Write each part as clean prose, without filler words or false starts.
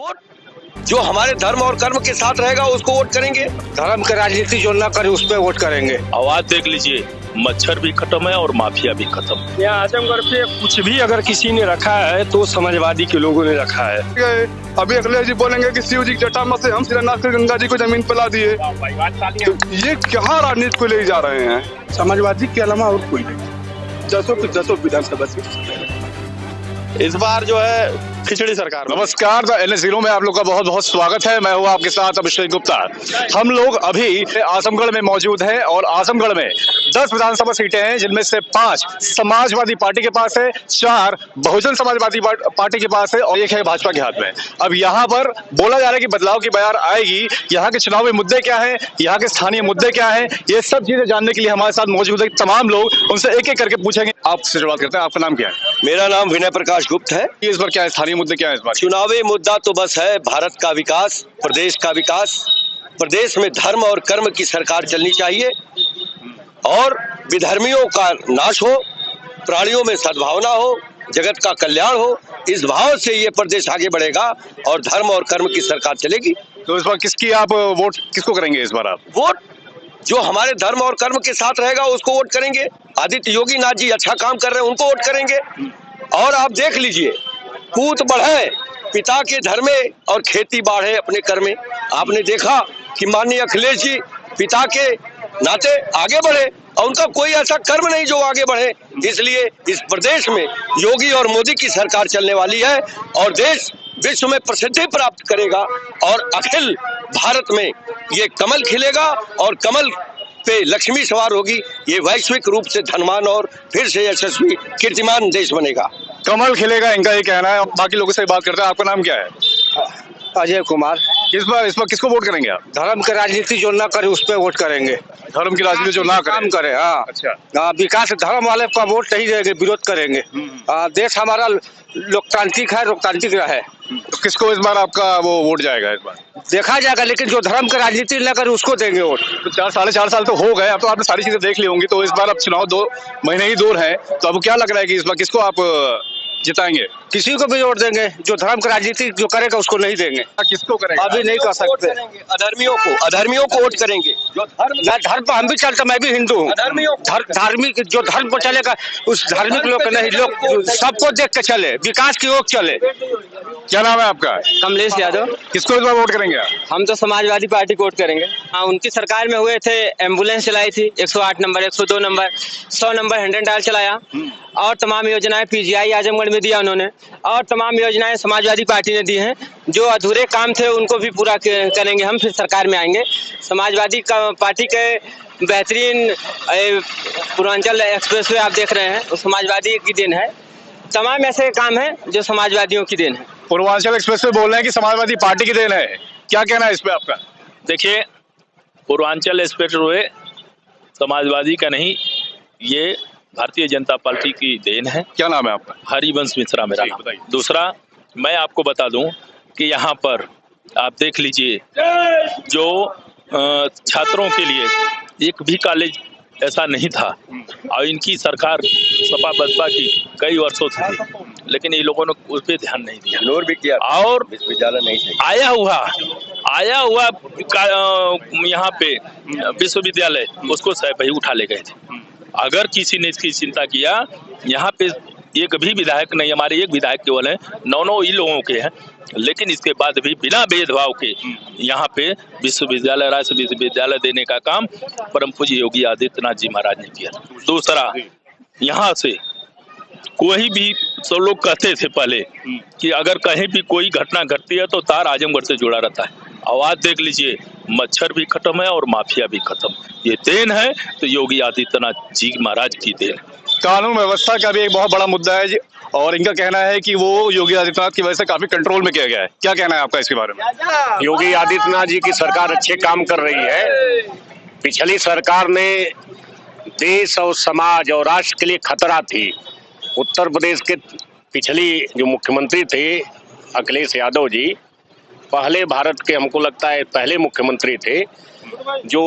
Vote जो हमारे धर्म और कर्म के साथ रहेगा उसको वोट करेंगे। धर्म की राजनीति जो न करे उस पर वोट करेंगे। आवाज देख लीजिए, मच्छर भी खत्म है और माफिया भी खत्म। यहाँ आजमगढ़ पे कुछ भी अगर किसी ने रखा है तो समाजवादी के लोगों ने रखा है। अभी अखिलेश जी बोलेंगे कि शिव जी की जटा से हम शिलान्यास कर गंगा जी को जमीन पिला दिए, तो ये क्या राजनीति को ले जा रहे हैं? समाजवादी के अलावा और कोई नहीं। दसों विधानसभा सीट इस बार जो है खिचड़ी सरकार। नमस्कार, NS0 में आप लोग का बहुत बहुत स्वागत है। मैं हूँ आपके साथ अभिषेक गुप्ता। हम लोग अभी आजमगढ़ में मौजूद हैं और आजमगढ़ में 10 विधानसभा सीटें हैं, जिनमें से 5 समाजवादी पार्टी के पास है, 4 बहुजन समाजवादी पार्टी के पास है और 1 है भाजपा के हाथ में। अब यहाँ पर बोला जा रहा है कि बदलाव की बयार आएगी। यहाँ के चुनावी मुद्दे क्या है, यहाँ के स्थानीय मुद्दे क्या है, ये सब चीजें जानने के लिए हमारे साथ मौजूद है तमाम लोग। उनसे एक एक करके पूछेंगे। आपसे शुरुआत करते हैं। आपका नाम क्या है? मेरा नाम विनय प्रकाश गुप्त है। इस बार क्या है, स्थानीय मुद्दे क्या है इस बार? चुनावी मुद्दा तो बस है भारत का विकास, प्रदेश का विकास। प्रदेश में धर्म और कर्म की सरकार चलनी चाहिए और विधर्मियों का नाश हो, प्राणियों में सद्भावना हो, जगत का कल्याण हो। इस भाव से ये प्रदेश आगे बढ़ेगा और धर्म और कर्म की सरकार चलेगी। तो इस बार किसकी आप वोट किसको करेंगे इस बार आप? वोट जो हमारे धर्म और कर्म के साथ रहेगा उसको वोट करेंगे। आदित्य योगी नाथ जी अच्छा काम कर रहे हैं, उनको वोट करेंगे। और आप देख लीजिए, पूत बढ़े पिता के धर्म में और खेती बाढ़े अपने कर में। आपने देखा कि माननीय अखिलेश जी पिता के नाते आगे बढ़े और उनका कोई ऐसा कर्म नहीं जो आगे बढ़े। इसलिए इस प्रदेश में योगी और मोदी की सरकार चलने वाली है और देश विश्व में प्रसिद्धि प्राप्त करेगा और अखिल भारत में ये कमल खिलेगा और कमल पे लक्ष्मी सवार होगी। ये वैश्विक रूप से धनवान और फिर से यशस्वी कीर्तिमान देश बनेगा। कमल खिलेगा, इनका ये कहना है। बाकी लोगों से बात करते हैं। आपका नाम क्या है? अजय कुमार। इस बार किसको वोट करेंगे आप? धर्म की राजनीति जो न करे उस पर वोट करेंगे। धर्म की राजनीति जो ना काम करे। हाँ, अच्छा। विकास धर्म वाले का वोट नहीं देंगे, विरोध करेंगे। देश हमारा लोकतांत्रिक है, लोकतांत्रिक है। तो किसको इस बार आपका वो वोट जाएगा इस बार? देखा जाएगा, लेकिन जो धर्म की राजनीति न करे उसको देंगे वोट। तो 4-4.5 साल तो हो गए, अब तो आपने सारी चीजें देख ली होंगी। तो इस बार अब चुनाव 2 महीने ही दूर है, तो अब क्या लग रहा है कि इस बार किसको आप जिताएंगे? किसी को भी वोट देंगे, जो धर्म की राजनीति जो करेगा उसको नहीं देंगे। किसको करेंगे? अभी नहीं कर सकते। अधर्मियों को वोट करेंगे। जो धर्म पर हम भी चलते, मैं भी हिंदू हूँ। धार्मिक जो धर्म पर चलेगा उस धार्मिक लोग नहीं, लोग सबको देख के चले, विकास की ओर चले। क्या नाम है आपका? कमलेश यादव। किसको इस बार वोट करेंगे आप? हम तो समाजवादी पार्टी को वोट करेंगे। हाँ, उनकी सरकार में हुए थे, एम्बुलेंस चलाई थी, 108 नंबर, 102 नंबर, 100 नंबर 100 डाल चलाया और तमाम योजनाएं PGI आजमगढ़ में दिया उन्होंने और तमाम योजनाएं समाजवादी पार्टी ने दी हैं। जो अधूरे काम थे उनको भी पूरा करेंगे हम, फिर सरकार में आएंगे। समाजवादी पार्टी के बेहतरीन पूर्वांचल एक्सप्रेसवे आप देख रहे हैं, वो समाजवादी की देन है। तमाम ऐसे काम है जो समाजवादियों की देन है। पूर्वांचल एक्सप्रेस पे बोल रहे हैं कि समाजवादी पार्टी की देन है, क्या कहना है इस पे आपका? देखिए, पूर्वांचल एक्सप्रेसवे समाजवादी का नहीं, ये भारतीय जनता पार्टी की देन है। क्या नाम है आपका? हरिवंश मिश्रा मेरा नाम। दूसरा, मैं आपको बता दूं कि यहाँ पर आप देख लीजिए, जो छात्रों के लिए एक भी कॉलेज ऐसा नहीं था और इनकी सरकार सपा बसपा की कई वर्षों से थी, लेकिन ये लोगों ने उस पर ध्यान नहीं दिया। इग्नोर भी किया और विश्वविद्यालय नहीं चाहिए। आया हुआ यहाँ पे विश्वविद्यालय उसको भाई उठा ले गए थे। अगर किसी ने इसकी चिंता किया, यहाँ पे एक भी विधायक नहीं, हमारे एक विधायक केवल है, 9 इन लोगों के हैं, लेकिन इसके बाद भी बिना भेदभाव के यहाँ पे विश्वविद्यालय, राष्ट्रीय विश्वविद्यालय देने का काम परम पूज्य योगी आदित्यनाथ जी महाराज ने किया। दूसरा, यहाँ से कोई भी सब लोग कहते थे पहले कि अगर कहीं भी कोई घटना घटती है तो तार आजमगढ़ से जुड़ा रहता है। आवाज देख लीजिए, मच्छर भी खत्म है और माफिया भी खत्म। ये देन है तो योगी आदित्यनाथ जी महाराज की देन। कानून व्यवस्था का भी एक बहुत बड़ा मुद्दा है और इनका कहना है कि वो योगी आदित्यनाथ की वजह से काफी कंट्रोल में किया गया है। क्या कहना है आपका इसके बारे में? योगी आदित्यनाथ जी की सरकार अच्छे काम कर रही है। पिछली सरकार ने देश और समाज और राष्ट्र के लिए खतरा थी। उत्तर प्रदेश के पिछली जो मुख्यमंत्री थे अखिलेश यादव जी, पहले भारत के हमको लगता है पहले मुख्यमंत्री थे। जो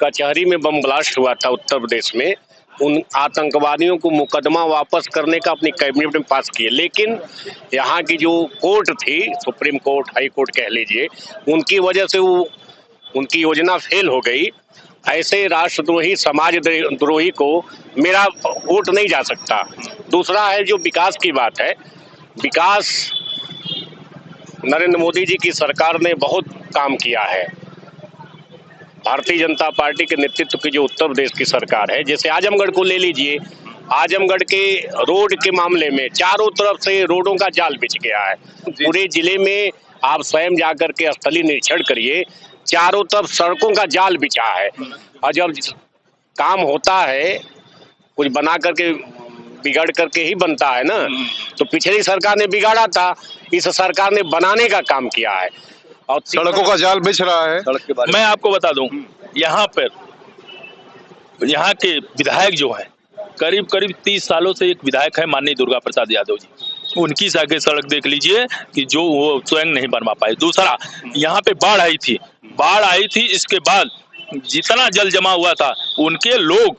कचहरी में बम ब्लास्ट हुआ था उत्तर प्रदेश में, उन आतंकवादियों को मुकदमा वापस करने का अपनी कैबिनेट में पास किए, लेकिन यहाँ की जो कोर्ट थी, सुप्रीम कोर्ट, हाई कोर्ट कह लीजिए, उनकी वजह से वो उनकी योजना फेल हो गई। ऐसे राष्ट्रद्रोही, समाजद्रोही को मेरा वोट नहीं जा सकता। दूसरा है जो विकास की बात है, विकास नरेंद्र मोदी जी की सरकार ने बहुत काम किया है। भारतीय जनता पार्टी के नेतृत्व की जो उत्तर प्रदेश की सरकार है, जैसे आजमगढ़ को ले लीजिए, आजमगढ़ के रोड के मामले में चारों तरफ से रोडों का जाल बिछ गया है। पूरे जिले में आप स्वयं जाकर के स्थलीय निरीक्षण करिए, चारों तरफ सड़कों का जाल बिछा है। और जब काम होता है, कुछ बना करके बिगड़ करके ही बनता है ना, तो पिछली सरकार ने बिगाड़ा था, इस सरकार ने बनाने का काम किया है और सड़कों का जाल बिछ रहा है। मैं आपको बता दूं, यहाँ पर यहाँ के विधायक जो है, करीब करीब 30 सालों से एक विधायक है माननीय दुर्गा प्रसाद यादव जी, उनकी आगे सड़क देख लीजिए कि जो वो स्वयं नहीं बनवा पाए। दूसरा, यहाँ पे बाढ़ आई थी, इसके बाद जितना जल जमा हुआ था, उनके लोग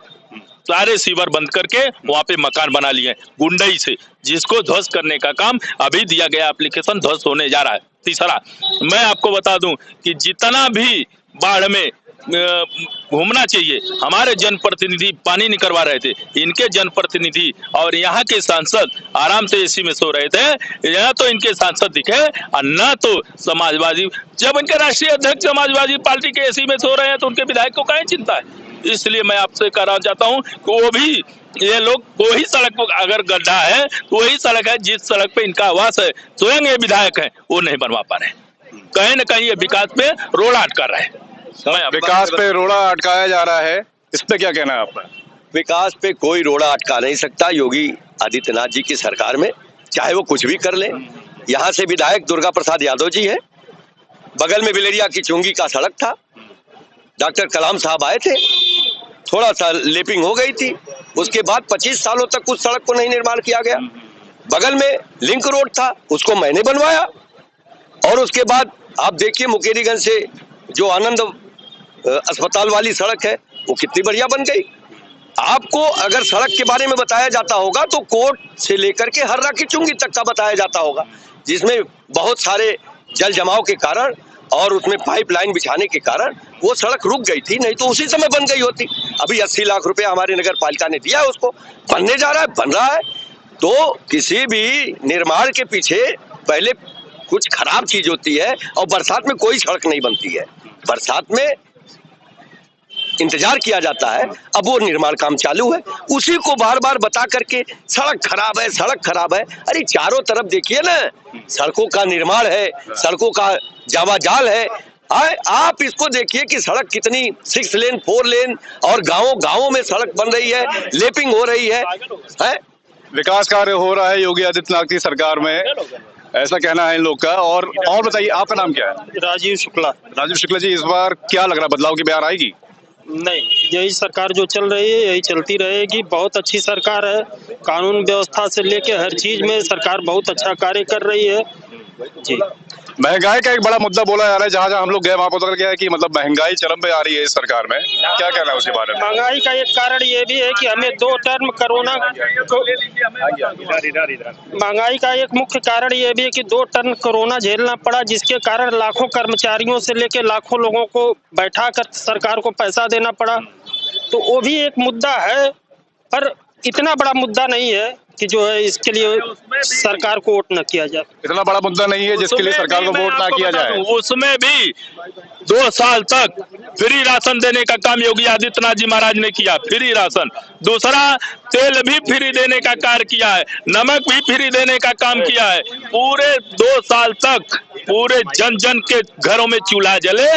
सारे सीवर बंद करके वहां पे मकान बना लिए गुंडई से, जिसको ध्वस्त करने का काम अभी दिया गया एप्लीकेशन ध्वस्त होने जा रहा है। तीसरा, मैं आपको बता दूं कि जितना भी बाढ़ में घूमना चाहिए, हमारे जनप्रतिनिधि पानी नहीं करवा रहे थे, इनके जनप्रतिनिधि और यहाँ के सांसद आराम से एसी में सो रहे थे। यहाँ तो इनके सांसद दिखे और न तो समाजवादी, जब इनके राष्ट्रीय अध्यक्ष समाजवादी पार्टी के एसी में सो रहे हैं तो उनके विधायक को काहे चिंता है। इसलिए मैं आपसे कहना चाहता हूँ कि वो भी, ये लोग वही सड़क अगर गड्ढा है तो वही सड़क है जिस सड़क पे इनका आवास है, स्वयं ये विधायक है, वो नहीं बनवा पा रहे, कहीं न कहीं ये विकास पे रोड़ा अटका रहे हैं। विकास पे रोड़ा अटकाया जा रहा है, इस पे क्या कहना है आपका? विकास पे कोई रोड़ा अटका नहीं सकता योगी आदित्यनाथ जी की सरकार में, चाहे वो कुछ भी कर ले। यहाँ से विधायक दुर्गा प्रसाद यादव जी है, बगल में बिलेरिया की चुंगी का सड़क था, डॉक्टर कलाम साहब आए थे, थोड़ा सा लेपिंग हो गई थी, उसके बाद 25 सालों तक उस सड़क को नहीं निर्माण किया गया। बगल में लिंक रोड था, उसको मैंने बनवाया। और उसके बाद आप देखिए मुकेरीगंज से जो आनंद अस्पताल वाली सड़क है, वो कितनी बढ़िया बन गई। आपको अगर सड़क के बारे में बताया जाता होगा तो कोर्ट से लेकर के हर्रा की चुंगी तक का बताया जाता होगा, जिसमें बहुत सारे जल जमाव के कारण और उसमें पाइपलाइन बिछाने के कारण वो सड़क रुक गई थी, नहीं तो उसी समय बन गई होती। अभी 80 लाख रुपए हमारे नगर पालिका ने दिया है, उसको बनने जा रहा है, बन रहा है। तो किसी भी निर्माण के पीछे पहले कुछ खराब चीज होती है, और बरसात में कोई सड़क नहीं बनती है, बरसात में इंतजार किया जाता है। अब वो निर्माण काम चालू है, उसी को बार बार बता करके सड़क खराब है, सड़क खराब है। अरे चारों तरफ देखिए ना, सड़कों का निर्माण है, सड़कों का जावाजाल है। आप इसको देखिए कि सड़क कितनी 6 लेन 4 लेन, और गांवों में सड़क बन रही है, लेपिंग हो रही है। विकास कार्य हो रहा है योगी आदित्यनाथ की सरकार में, ऐसा कहना है इन लोग का। और बताइए, आपका नाम क्या है? राजीव शुक्ला। राजीव शुक्ला जी, इस बार क्या लग रहा है, बदलाव की बयार आएगी? नहीं, यही सरकार जो चल रही है यही चलती रहेगी। बहुत अच्छी सरकार है, कानून व्यवस्था से लेके हर चीज में सरकार बहुत अच्छा कार्य कर रही है जी। महंगाई का एक बड़ा मुद्दा बोला जा रहा है, जहाँ हम लोग गए वहाँ पता गया है कि मतलब महंगाई चरम पे आ रही है इस सरकार में, क्या कहना है उसके बारे में? महंगाई का एक कारण ये भी है कि हमें 2 टर्म कोरोना महंगाई का एक मुख्य कारण ये भी है कि 2 टर्म कोरोना झेलना पड़ा, जिसके कारण लाखों कर्मचारियों से लेकर लाखों लोगों को बैठा कर सरकार को पैसा देना पड़ा। तो वो भी एक मुद्दा है, पर इतना बड़ा मुद्दा नहीं है कि जो है इसके लिए सरकार को वोट न किया जाए। इतना बड़ा मुद्दा नहीं है जिसके लिए सरकार को वोट ना किया जाए। उसमें भी 2 साल तक फ्री राशन देने का काम योगी आदित्यनाथ जी महाराज ने किया, फ्री राशन। दूसरा, तेल भी फ्री देने का कार्य किया है, नमक भी फ्री देने का काम किया है। पूरे 2 साल तक पूरे जन जन के घरों में चूल्हा जले,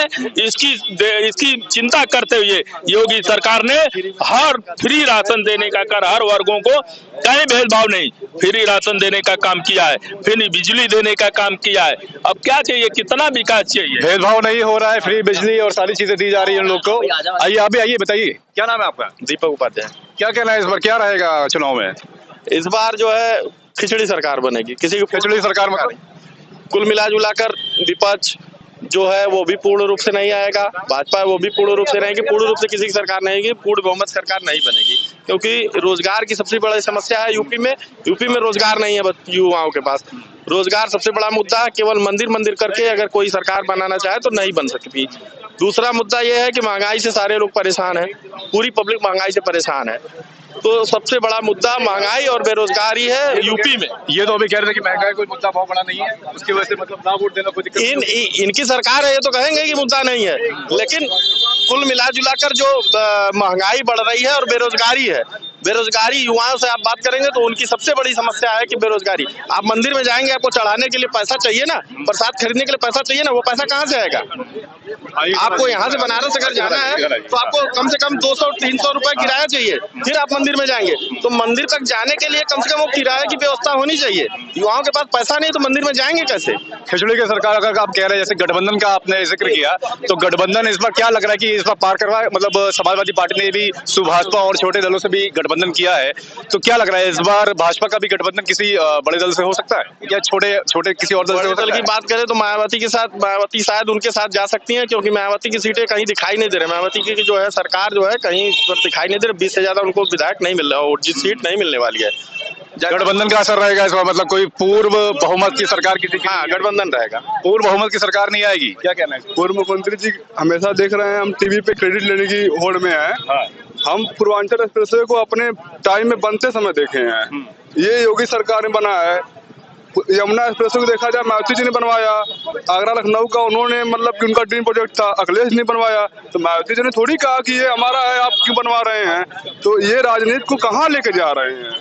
इसकी चिंता करते हुए योगी सरकार ने हर फ्री राशन देने का कर, हर वर्गों को कहीं भेदभाव नहीं, फ्री राशन देने का काम किया है, फिर बिजली देने का काम किया है। अब क्या चाहिए, कितना विकास चाहिए? भेदभाव नहीं हो रहा है, फ्री बिजली और सारी चीजें दी जा रही है उन लोग को। आइए आप भी आइए, बताइए क्या नाम है आपका? दीपक उपाध्याय। क्या कहना है इस बार, क्या रहेगा चुनाव में? इस बार जो है खिचड़ी सरकार बनेगी, किसी को खिचड़ी सरकार में कुल मिला जुलाकर विपक्ष जो है वो भी पूर्ण रूप से नहीं आएगा, भाजपा वो भी पूर्ण रूप से रहेगी, पूर्ण रूप से किसी की सरकार नहीं आएगी, पूर्ण बहुमत सरकार नहीं बनेगी, क्योंकि रोजगार की सबसे बड़ी समस्या है यूपी में रोजगार नहीं है युवाओं के पास। रोजगार सबसे बड़ा मुद्दा है। केवल मंदिर करके अगर कोई सरकार बनाना चाहे तो नहीं बन सकती। दूसरा मुद्दा यह है कि महंगाई से सारे लोग परेशान हैं, पूरी पब्लिक महंगाई से परेशान है। तो सबसे बड़ा मुद्दा महंगाई और बेरोजगारी है यूपी में। ये तो अभी कह रहे थे कि महंगाई कोई मुद्दा बहुत बड़ा नहीं है, उसकी वजह से मतलब ना वोट देना कोई दिक्कत नहीं। इनकी सरकार है, ये तो कहेंगे कि मुद्दा नहीं है, लेकिन कुल मिला जुला कर जो महंगाई बढ़ रही है और बेरोजगारी है, बेरोजगारी युवाओं से आप बात करेंगे तो उनकी सबसे बड़ी समस्या है कि बेरोजगारी। आप मंदिर में जाएंगे, आपको चढ़ाने के लिए पैसा चाहिए ना, प्रसाद खरीदने के लिए पैसा चाहिए ना, वो पैसा कहाँ से आएगा? आपको यहाँ से बनारस अगर जाना है तो आपको कम से कम 200-300 रुपए किराया चाहिए, फिर आप मंदिर में जाएंगे। तो मंदिर तक जाने के लिए कम से कम वो किराए की व्यवस्था होनी चाहिए। युवाओं के पास पैसा नहीं तो मंदिर में जाएंगे कैसे? खिचड़ी की सरकार अगर आप कह रहे हैं, जैसे गठबंधन का आपने जिक्र किया, तो गठबंधन इस बार क्या लग रहा है कि इस बार पार करवा, मतलब समाजवादी पार्टी ने भी सुभाषपा और छोटे दलों से भी गठबंधन किया है, तो क्या लग रहा है इस बार भाजपा का भी गठबंधन किसी बड़े दल से हो सकता है या छोटे किसी और दल से हो सकता है? की बात करें तो मायावती शायद उनके साथ जा सकती है, क्योंकि मायावती की सीटें कहीं दिखाई नहीं दे रही। मायावती की जो है सरकार जो है कहीं पर दिखाई नहीं दे रही। 20 से ज्यादा उनको विधायक नहीं मिल रहा और जिस सीट नहीं मिलने वाली है। गठबंधन का असर रहेगा इस बार, मतलब कोई पूर्व बहुमत की सरकार किसी की? हाँ, गठबंधन रहेगा। पूर्व बहुमत की सरकार नहीं आएगी, क्या कहना है? पूर्व मुख्यमंत्री जी हमेशा देख रहे हैं, हम टीवी पे क्रेडिट लेने की होड़ में है। हम पूर्वांचल एक्सप्रेसवे को अपने टाइम में बनते समय देखे हैं। ये योगी सरकार ने बना है। यमुना एक्सप्रेसवे को देखा जाए, मायावती जी ने बनवाया। आगरा लखनऊ का उन्होंने मतलब कि उनका ड्रीम प्रोजेक्ट था, अखिलेश ने बनवाया। तो मायावती जी ने थोड़ी कहा कि ये हमारा है, आप क्यों बनवा रहे हैं? तो ये राजनीति को कहाँ लेके जा रहे हैं?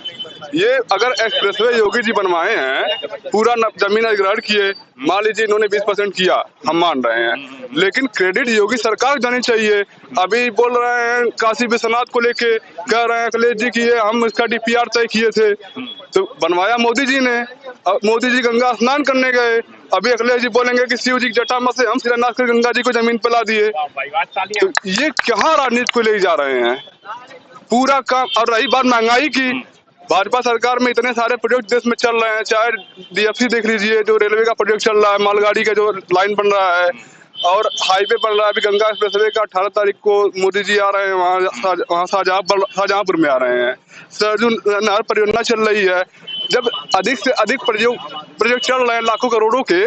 ये अगर एक्सप्रेसवे योगी जी बनवाए हैं, पूरा जमीन अधिग्रहण किए, मान लीजिए इन्होंने 20% किया, हम मान रहे हैं, लेकिन क्रेडिट योगी सरकार जानी चाहिए। अभी बोल रहे हैं काशी विश्वनाथ को लेके, कह रहे हैं अखिलेश जी की हम इसका DPR तय किए थे, तो बनवाया मोदी जी ने। मोदी जी गंगा स्नान करने गए, अभी अखिलेश जी बोलेंगे कि शिव जी की जटा में से हम शिलान्यास कर गंगा जी को जमीन पे ला दिए। तो ये कहाँ राजनीति को ले जा रहे हैं पूरा काम? और रही बात महंगाई की, भाजपा सरकार में इतने सारे प्रोजेक्ट देश में चल रहे हैं, चाहे DFC देख लीजिए, जो रेलवे का प्रोजेक्ट चल रहा है, मालगाड़ी का जो लाइन बन रहा है, और हाईवे बन रहा है। अभी गंगा एक्सप्रेसवे का 18 तारीख को मोदी जी आ रहे हैं, वहाँ शाहजहांपुर में आ रहे हैं। सरजू नहर परियोजना चल रही है। जब अधिक से अधिक प्रोजेक्ट चल रहे हैं लाखों करोड़ों के,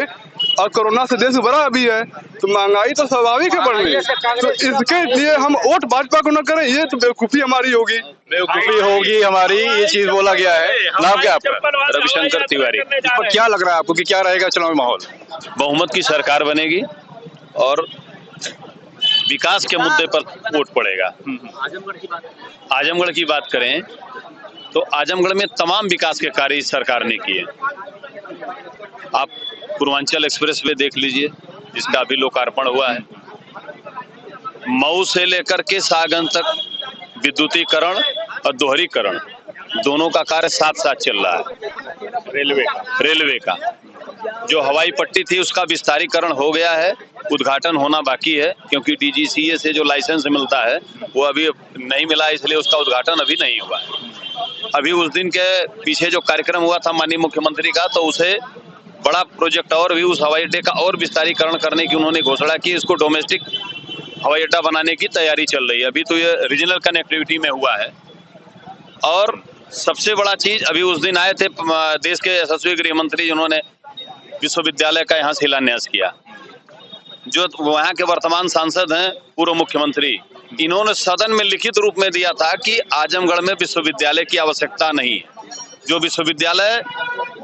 और कोरोना से देश भरा अभी है, तो महंगाई तो स्वाभाविक है बढ़नी। तो इसके लिए हम वोट भाजपा को न करें, ये तो बेवकूफी हमारी होगी। बेवकूफी होगी हमारी, ये चीज बोला गया है। नाम क्या आपका? रविशंकर तिवारी। इस पर क्या लग रहा है आपको कि क्या रहेगा चुनावी माहौल? बहुमत की सरकार बनेगी और विकास के मुद्दे पर वोट पड़ेगा। आजमगढ़ की बात करें तो आजमगढ़ में तमाम विकास के कार्य इस सरकार ने किए। आप पूर्वांचल एक्सप्रेसवे देख लीजिए, जिसका अभी लोकार्पण हुआ है। मऊ से लेकर के सागन तक विद्युतीकरण और दोहरीकरण दोनों का कार्य साथ साथ चल रहा है। रेलवे का जो हवाई पट्टी थी उसका विस्तारीकरण हो गया है, उद्घाटन होना बाकी है, क्योंकि DGCA से जो लाइसेंस मिलता है वो अभी नहीं मिला, इसलिए उसका उद्घाटन अभी नहीं हुआ है। अभी उस दिन के पीछे जो कार्यक्रम हुआ था माननीय मुख्यमंत्री का, तो उसे बड़ा प्रोजेक्ट और भी उस हवाई अड्डे का और विस्तारीकरण करने की उन्होंने घोषणा की। इसको डोमेस्टिक हवाई अड्डा बनाने की तैयारी चल रही है। अभी तो ये रीजनल कनेक्टिविटी में हुआ है। और सबसे बड़ा चीज, अभी उस दिन आए थे देश के यशस्वी गृह मंत्री, जिन्होंने विश्वविद्यालय का यहाँ शिलान्यास किया। जो वहाँ के वर्तमान सांसद हैं, पूर्व मुख्यमंत्री, इन्होंने सदन में लिखित रूप में दिया था कि आजमगढ़ में विश्वविद्यालय की आवश्यकता नहीं है। जो विश्वविद्यालय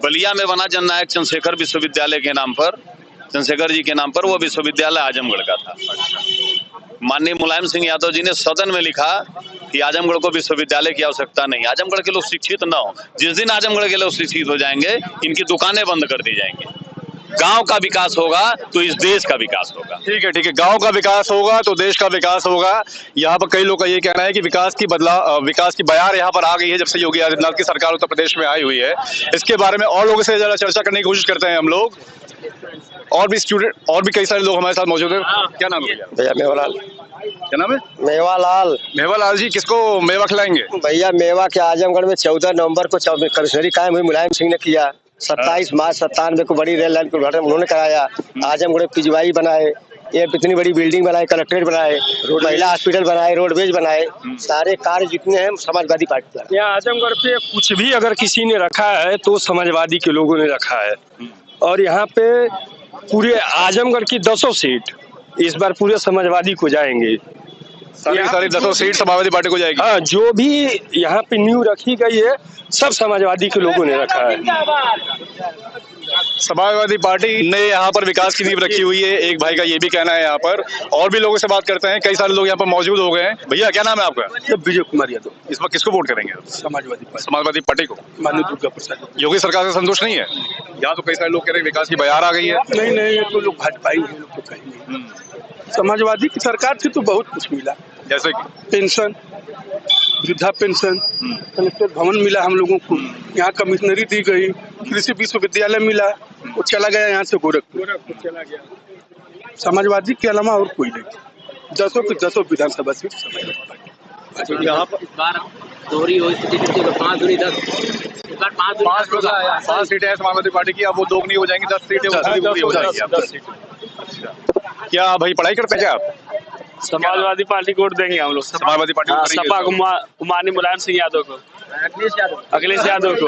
बलिया में बना जननायक चंद्रशेखर विश्वविद्यालय के नाम पर, चंद्रशेखर जी के नाम पर, वो विश्वविद्यालय आजमगढ़ का था। माननीय मुलायम सिंह यादव जी ने सदन में लिखा कि आजमगढ़ को विश्वविद्यालय की आवश्यकता नहीं। आजमगढ़ के लोग शिक्षित न हो। जिस दिन आजमगढ़ के लोग शिक्षित हो जाएंगे, इनकी दुकानें बंद कर दी जाएंगी। गांव का विकास होगा तो इस देश का विकास होगा। ठीक है। गांव का विकास होगा तो देश का विकास होगा। यहाँ पर कई लोग का ये कहना है कि विकास की बयार यहाँ पर आ गई है जब से योगी आदित्यनाथ की सरकार उत्तर प्रदेश में आई हुई है। इसके बारे में और लोगों से जरा चर्चा करने की कोशिश करते हैं हम लोग। और भी स्टूडेंट और भी कई सारे लोग हमारे साथ मौजूद हैं। क्या नाम है भैया? मेवालाल। क्या नाम है? मेवालाल जी। किसको मेवा खिलाएंगे? भैया मेवा के आजमगढ़ में 14 नवंबर को कमिश्नरी कायम हुई, मुलायम सिंह ने किया। 27 मार्च 97 को बड़ी रेल लाइन का उद्घाटन उन्होंने कराया। आजमगढ़ में पिजवाई बनाए, ये इतनी बड़ी बिल्डिंग बनाए, कलेक्ट्रेट बनाए, महिला हॉस्पिटल बनाए, रोडवेज बनाए, सारे कार्य जितने हैं समाजवादी पार्टी का। यहाँ आजमगढ़ पे कुछ भी अगर किसी ने रखा है तो समाजवादी के लोगों ने रखा है। और यहाँ पे पूरे आजमगढ़ की 10 सीट इस बार पूरे समाजवादी को जाएंगे। सारी 10 सीट समाजवादी पार्टी को जाएगी। हाँ, जो भी यहाँ पे न्यू रखी गई है सब समाजवादी के लोगों ने रखा है। समाजवादी पार्टी ने यहाँ पर विकास की नींव रखी हुई है, एक भाई का ये भी कहना है। यहाँ पर और भी लोगों से बात करते हैं, कई सारे लोग यहाँ पर मौजूद हो गए हैं। भैया क्या नाम है आपका? विजय कुमार यादव। इस बार किसको वोट करेंगे? समाजवादी पार्टी को। माननीय दुर्गा प्रसाद। योगी सरकार से संतुष्ट नहीं है? यहाँ तो कई सारे लोग कह रहे हैं विकास की बयार आ गई है। नहीं, ये तो लोग भाजपा ही लोग तो कहेंगे। समाजवादी की सरकार से तो बहुत कुछ मिला, जैसे कि पेंशन, वृद्धा पेंशन, कलेक्टर भवन मिला हम लोगों को, यहाँ कमिश्नरी दी गई, कृषि विश्वविद्यालय मिला, वो चला गया यहाँ से गोरखपुर चला गया। समाजवादी के अलावा और कोई नहीं। 10 की 10 विधानसभा सीट समाजवादी। यहाँ पर 5 सीटें हैं समाजवादी पार्टी की, अब वो दोगुनी हो जाएंगी, 10 सीटें हो जाएंगी। क्या भाई पढ़ाई करते हैं क्या आप? समाजवादी पार्टी को वोट देंगे हम लोग। समाजवादी पार्टी को सपा को माननीय मुलायम सिंह यादव को, अखिलेश यादव को।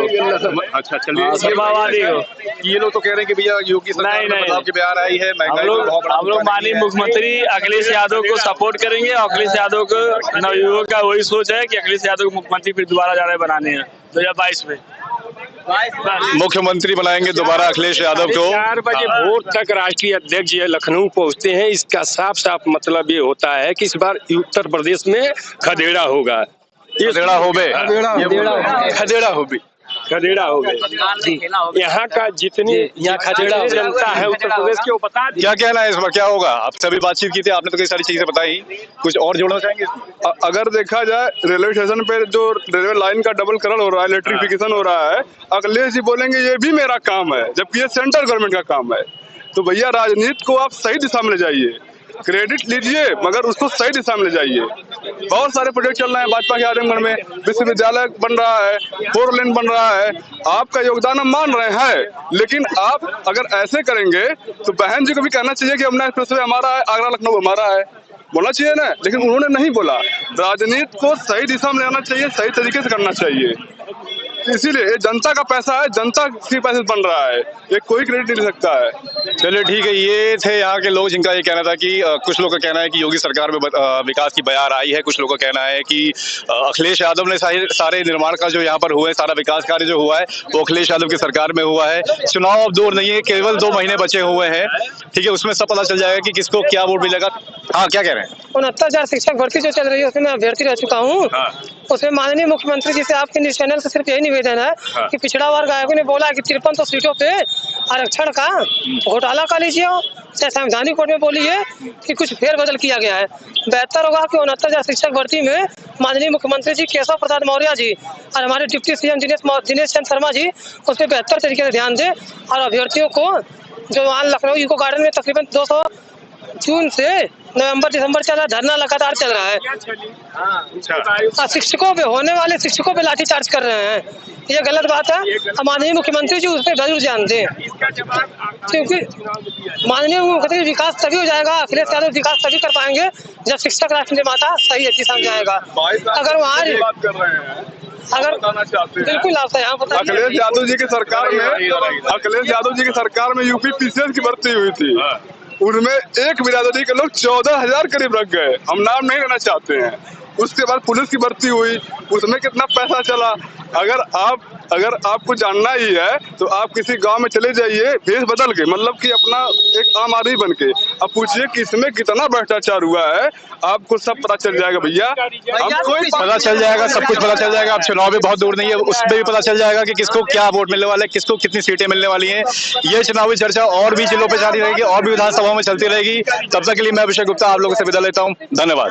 अच्छा, चलिए। सपावादी को। ये लोग तो कह रहे हैं कि भैया योगी सरकार में बदलाव की बयार आई है, हम लोग माननीय मुख्यमंत्री अखिलेश यादव को सपोर्ट करेंगे। और अखिलेश यादव को नवयुवक का वही सोच है कि अखिलेश यादव को मुख्यमंत्री फिर दोबारा जाना बनाने हैं 2022 में। मुख्यमंत्री बनाएंगे दोबारा अखिलेश यादव को। 4 बजे भोर तक राष्ट्रीय अध्यक्ष जी लखनऊ पहुंचते हैं। इसका साफ साफ मतलब ये होता है कि इस बार उत्तर प्रदेश में खदेड़ा होगा। खदेड़ा हो गए। यहाँ का जितनी खदेड़ा जनता है उत्तर प्रदेश की, वो बता दी। क्या कहना है इस बार क्या होगा? आप सभी बातचीत की थी, आपने तो कई सारी चीजें बताई, कुछ और जोड़ना चाहेंगे? अगर देखा जाए रेलवे स्टेशन पे जो रेलवे लाइन का डबल कलर हो रहा है, इलेक्ट्रिफिकेशन हो रहा है, अखिलेश जी बोलेंगे ये भी मेरा काम है, जबकि ये सेंट्रल गवर्नमेंट का काम है। तो भैया राजनीति को आप सही दिशा में ले जाइए, क्रेडिट लीजिए मगर उसको सही दिशा में ले जाइए। बहुत सारे प्रोजेक्ट चल रहे हैं भाजपा के आजमगढ़ में, विश्वविद्यालय बन रहा है, 4 लेन बन रहा है, आपका योगदान हम मान रहे हैं। लेकिन आप अगर ऐसे करेंगे तो बहन जी को भी कहना चाहिए कि यमुना एक्सप्रेसवे हमारा है, आगरा लखनऊ हमारा है, बोलना चाहिए ना। लेकिन उन्होंने नहीं बोला। राजनीति को सही दिशा में ले जाना चाहिए, सही तरीके से करना चाहिए। इसीलिए ये जनता का पैसा है, जनता के पैसे बन रहा है, ये कोई क्रेडिट नहीं ले सकता है। चलिए ठीक है, ये थे यहाँ के लोग जिनका ये कहना था कि कुछ लोगों का कहना है कि योगी सरकार में विकास की बयार आई है, कुछ लोगों का कहना है कि अखिलेश यादव ने सारे निर्माण का जो यहाँ पर हुआ है, सारा विकास कार्य जो हुआ है वो अखिलेश यादव की सरकार में हुआ है। चुनाव अब दूर नहीं है, केवल 2 महीने बचे हुए हैं, ठीक है, उसमें सब पता चल जाएगा कि किसको क्या वोट मिलेगा। हाँ, क्या कह रहे हैं? 69,000 शिक्षक भर्ती जो चल रही है उसमें मैं अभ्यर्थी रह चुका हूँ। उसमें माननीय मुख्यमंत्री जी से आपके न्यूज चैनल से सिर्फ यही निवेदन है कि पिछड़ा वर्ग आयोग ने बोला कि 53 सीटों पे आरक्षण का घोटाला कर लीजिए, चाहे संवैधानिक कोर्ट में बोलिए कि कुछ फेरबदल किया गया है। बेहतर होगा कि 69,000 शिक्षक भर्ती में माननीय मुख्यमंत्री जी केशव प्रसाद मौर्य जी और हमारे डिप्टी सीएम दिनेश चंद्र शर्मा जी उस पर बेहतर तरीके से ध्यान दें। और अभ्यर्थियों को जो वहाँ लखनऊ इको गार्डन में तकरीबन 200 जून से नवंबर दिसंबर चल रहा धरना लगातार चल रहा है। शिक्षकों पे होने वाले शिक्षकों पे लाठीचार्ज कर रहे हैं, ये गलत बात है। माननीय मुख्यमंत्री जी उस पर जरूर ध्यान दें, क्योंकि माननीय मुख्यमंत्री विकास तभी हो जाएगा, अखिलेश यादव विकास तभी कर पाएंगे जब शिक्षक राष्ट्र निर्माता सही दिशा में जाएगा। अगर वहाँ बिल्कुल आप यहाँ पर अखिलेश यादव जी की सरकार में यूपी पीसीएस की भर्ती हुई थी, उनमें एक बिरादरी के लोग 14,000 करीब रख गए, हम नाम नहीं लेना चाहते हैं। उसके बाद पुलिस की भर्ती हुई, उसमें कितना पैसा चला। अगर आपको जानना ही है तो आप किसी गांव में चले जाइए भेष बदल के, मतलब कि अपना एक आम आदमी बन के, अब पूछिए कि इसमें कितना भ्रष्टाचार हुआ है, आपको सब पता चल जाएगा भैया। पता चल जाएगा, सब कुछ पता चल जाएगा। अब चुनाव भी बहुत दूर नहीं है, उसमें भी पता चल जाएगा कि किसको क्या वोट मिलने वाला है, किसको कितनी सीटें मिलने वाली हैं। ये चुनावी चर्चा और भी जिलों पर जारी रहेगी और भी विधानसभा में चलती रहेगी। तब तक के लिए मैं अभिषेक गुप्ता आप लोगों से विदा लेता हूँ। धन्यवाद।